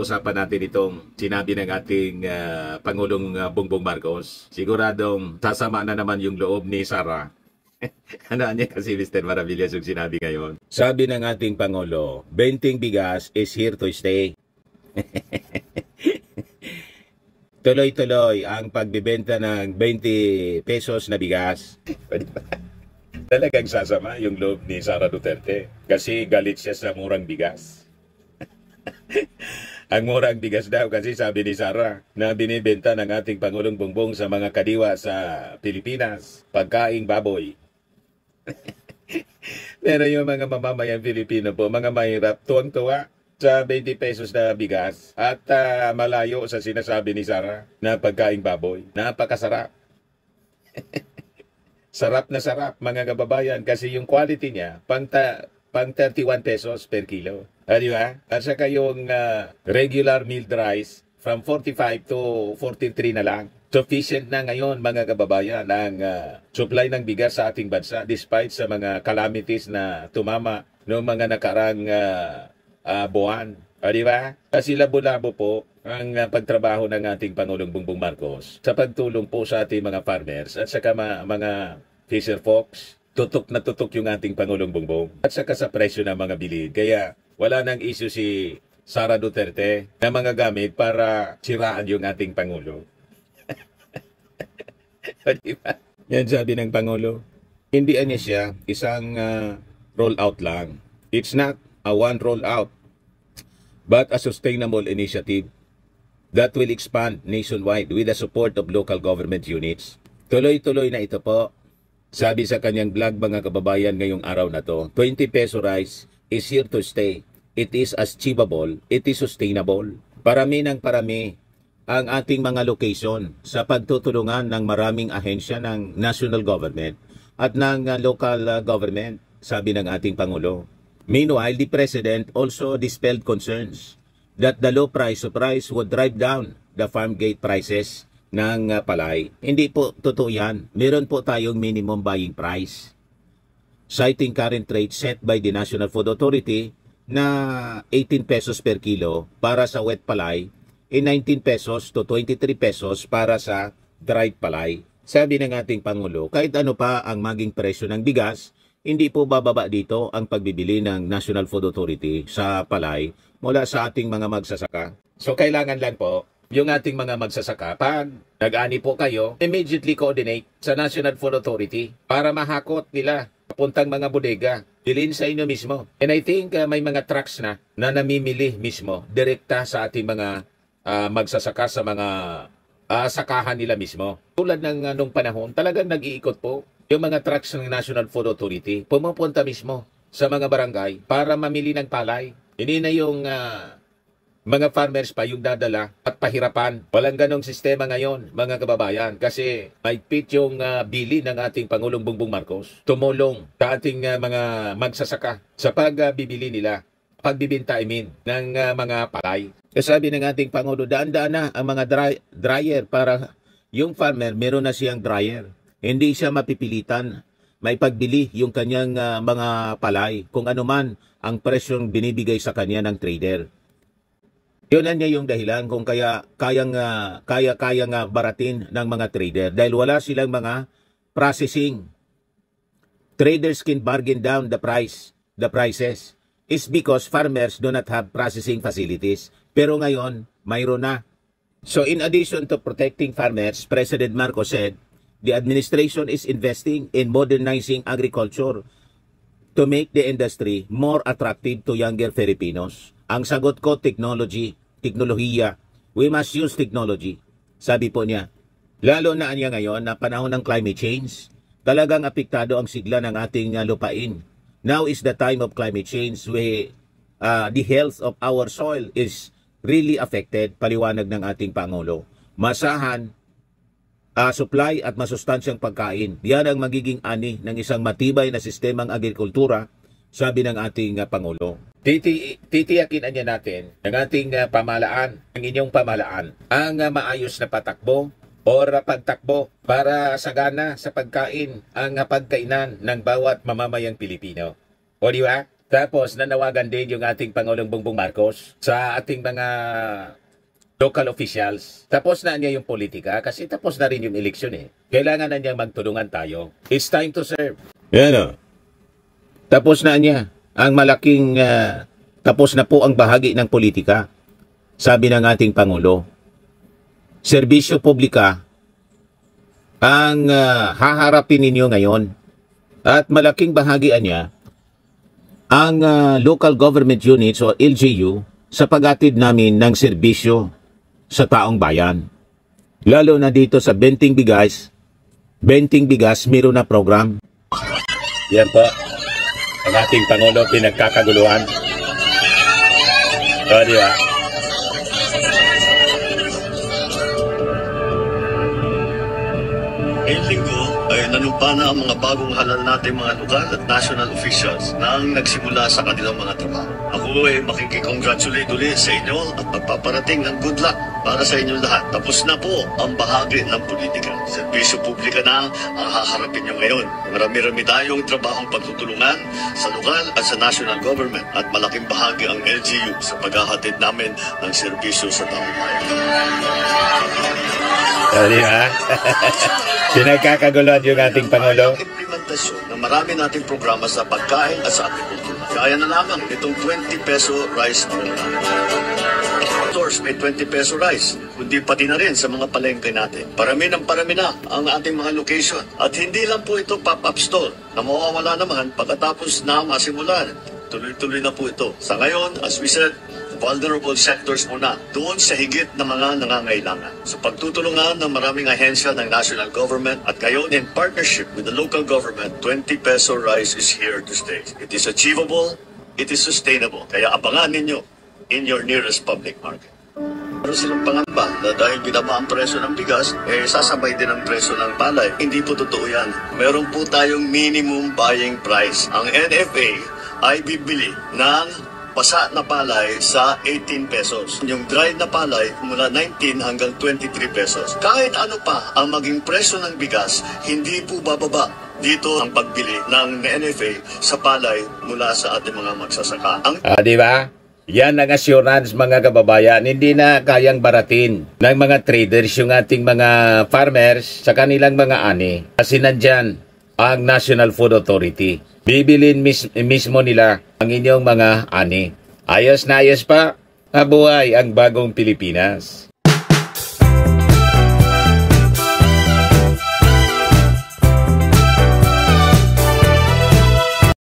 pag-uusapan natin itong sinabi ng ating Pangulong Bongbong Marcos. Siguradong sasama na naman yung loob ni Sara. Ano niya kasi Mr. Maravillas yung sinabi ngayon? Sabi ng ating Pangulo, 20 bigas is here to stay. Tuloy-tuloy ang pagbibenta ng 20 pesos na bigas. Talagang sasama yung loob ni Sara Duterte kasi galit siya sa murang bigas. Ang murang bigas daw kasi sabi ni Sara na binibenta ng ating Pangulong Bongbong sa mga kadiwa sa Pilipinas, pagkaing baboy. Pero yung mga mamamayang Pilipino po, mga mahirap, tuwang-tuwa sa 20 pesos na bigas at malayo sa sinasabi ni Sara na pagkaing baboy. Napakasarap. Sarap na sarap mga kababayan kasi yung quality niya pang 31 pesos per kilo. Di ba? At saka yung regular milled rice from 45 to 43 na lang. Sufficient na ngayon mga kababayan ang supply ng bigas sa ating bansa despite sa mga calamities na tumama noong mga nakarang buwan. Di ba? Kasi labo-labo po ang pagtrabaho ng ating Pangulong Bongbong Marcos sa pagtulong po sa ating mga farmers at saka mga fisher folks. Tutok na tutok yung ating Pangulong Bongbong at saka sa presyo ng mga bilhin. Kaya wala nang issue si Sara Duterte na mga gamit para siraan yung ating Pangulo. Diba? Yan sabi ng Pangulo. Hindi niya siya isang roll out lang. It's not a one roll out but a sustainable initiative that will expand nationwide with the support of local government units. Tuloy-tuloy na ito po. Sabi sa kanyang vlog mga kababayan ngayong araw na to, 20 peso rice is here to stay. It is achievable, it is sustainable. Parami ng parami ang ating mga location sa pagtutulungan ng maraming ahensya ng national government at ng local government, sabi ng ating Pangulo. Meanwhile, the President also dispelled concerns that the low price of rice would drive down the farm gate prices ng palay. Hindi po totoo yan. Meron po tayong minimum buying price. Citing current rate set by the National Food Authority na 18 pesos per kilo para sa wet palay and 19 pesos to 23 pesos para sa dried palay. Sabi ng ating Pangulo, kahit ano pa ang maging presyo ng bigas, hindi po bababa dito ang pagbibili ng National Food Authority sa palay mula sa ating mga magsasaka. So kailangan lang po yung ating mga magsasaka, pag nag-ani po kayo, immediately coordinate sa National Food Authority para mahakot nila papuntang mga bodega, bilhin sa inyo mismo. And I think may mga trucks na namimili mismo, direkta sa ating mga magsasaka sa mga sakahan nila mismo. Tulad ng nung panahon, talagang nag-iikot po yung mga trucks ng National Food Authority, pumupunta mismo sa mga barangay para mamili ng palay. Hindi na yung mga farmers pa yung dadala at pahirapan. Walang ganong sistema ngayon, mga kababayan, kasi maigpit yung bili ng ating Pangulong Bongbong Marcos. Tumulong sa ating mga magsasaka sa pagbibili nila, pagbibinta ng mga palay. Sabi ng ating Pangulo, daan-daan na ang mga dryer para yung farmer meron na siyang dryer. Hindi siya mapipilitan may pagbili yung kanyang mga palay kung anuman ang presyong binibigay sa kanya ng trader. Yun niya yung dahilan kung kaya kayang baratin ng mga trader dahil wala silang mga processing. Traders can bargain down the prices is because farmers do not have processing facilities. Pero ngayon, mayroon na. So in addition to protecting farmers, President Marcos said, the administration is investing in modernizing agriculture to make the industry more attractive to younger Filipinos. Ang sagot ko, teknolohiya. We must use technology. Sabi po niya, lalo na niya ngayon na panahon ng climate change, talagang apektado ang sigla ng ating lupain. Now is the time of climate change where the health of our soil is really affected, paliwanag ng ating Pangulo. Masahan, supply at masustansyang pagkain. Yan ang magiging ani ng isang matibay na sistemang agrikultura, sabi ng ating Pangulo. Titiyakin niya natin ng ating pamahalaan, ang inyong pamahalaan, ang maayos na patakbo o pagtakbo para sagana sa pagkain ang pagkainan ng bawat mamamayang Pilipino. O di ba? Tapos nanawagan din yung ating Pangulong Bongbong Marcos sa ating mga local officials. Tapos na niya yung politika kasi tapos na rin yung eleksyon eh. Kailangan na niya magtulungan tayo. It's time to serve. Yan o. Tapos na niya ang malaking tapos na po ang bahagi ng politika. Sabi ng ating Pangulo. Serbisyo publika ang haharapin ninyo ngayon. At malaking bahagian niya ang local government units o LGU sa paghatid namin ng serbisyo sa taong bayan. Lalo na dito sa Benting Bigas, meron na program. Yan po, ang ating Pangulo pinagkakaguluhan. O, di ba? Ngayong linggo ay nanumpa na ang mga bagong halal natin mga lokal at national officials na ang nagsimula sa kanilang mga trabaho. Ako ay makikicongratulate ulit sa inyo at magpaparating ng good luck para sa inyo lahat. Tapos na po ang bahagi ng politika. Serbisyo publika na ang haharapin nyo ngayon. Marami-rami tayong trabahong pagtutulungan sa lokal at sa national government at malaking bahagi ang LGU sa paghahatid namin ng serbisyo sa taong bayan. Di ba? Pinagkakaguluhan yung ating Pangulo. Implementasyon ng marami nating programa sa pagkain at sa agrikultura. Kaya na lamang itong 20 peso rice program. Stores may 20 peso rice, kundi pati na rin sa mga palengke natin. Parami na ang ating mga location. At hindi lang po ito pop-up store na mawawala naman pagkatapos na masimulan. Tuloy-tuloy na po ito. Sa ngayon, as we said, vulnerable sectors muna, doon sa higit na mga nangangailangan. So pagtutulungan ng maraming ahensya ng national government at ngayon in partnership with the local government, 20 peso rice is here to stay. It is achievable, it is sustainable. Kaya abangan ninyo in your nearest public market. Meron silang pangamba na dahil binaba ang presyo ng bigas, sasabay din ang presyo ng palay. Hindi po totoo yan. Meron po tayong minimum buying price. Ang NFA ay bibili ng basa na palay sa 18 pesos. Yung dried na palay mula 19 hanggang 23 pesos. Kahit ano pa ang maging presyo ng bigas, hindi po bababa dito ang pagbili ng NFA sa palay mula sa ating mga magsasaka. Di ba? Yan ang assurance mga kababayan. Hindi na kayang baratin ng mga traders yung ating mga farmers sa kanilang mga ani. Kasi nandyan ang National Food Authority. Bibilin mismo nila ang inyong mga ani. Ayos na ayos pa, mabuhay ang bagong Pilipinas.